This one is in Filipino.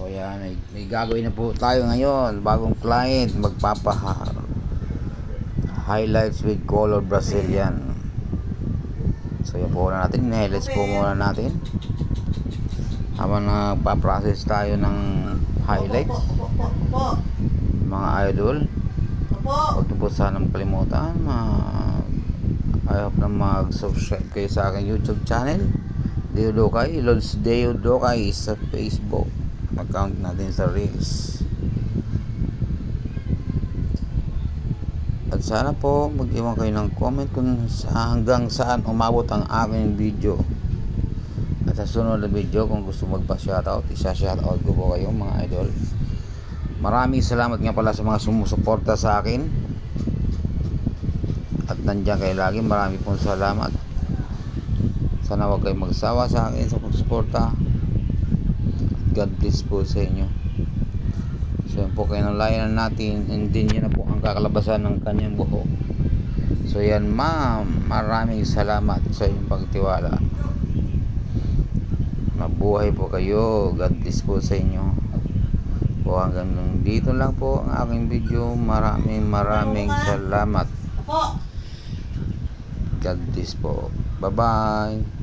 So yan, may gagawin na po tayo ngayon. Bagong client, highlights with color Brazilian. So yan po na natin, highlights po muna natin habang nagpa-process tayo ng highlights. Mga idol, huwag niyo po sanang kalimutan I hope na mag-subscribe kayo sa aking YouTube channel, Deo Dokay, Lods Deo Dokay, sa Facebook account natin sa Reels. At sana po mag-iwan kayo ng comment kung hanggang saan umabot ang aking video. At sa sunod na video, kung gusto magpa-shoutout, isa-shoutout ko po kayo mga idol. Maraming salamat nga pala sa mga sumusuporta sa akin. At nandiyan kayo lagi. Maraming pong salamat. Sana huwag kayo magsawa sa akin sa pagsuporta. God bless po sa inyo. So yan po, kinulayan natin, hindi niya na po ang kakalabasan ng kanyang buhok. So yan ma'am, maraming salamat sa inyong pagtiwala. Mabuhay po kayo. God bless po sa inyo. Po hanggang dito lang po ang aking video. Maraming salamat. God bless po. Bye bye.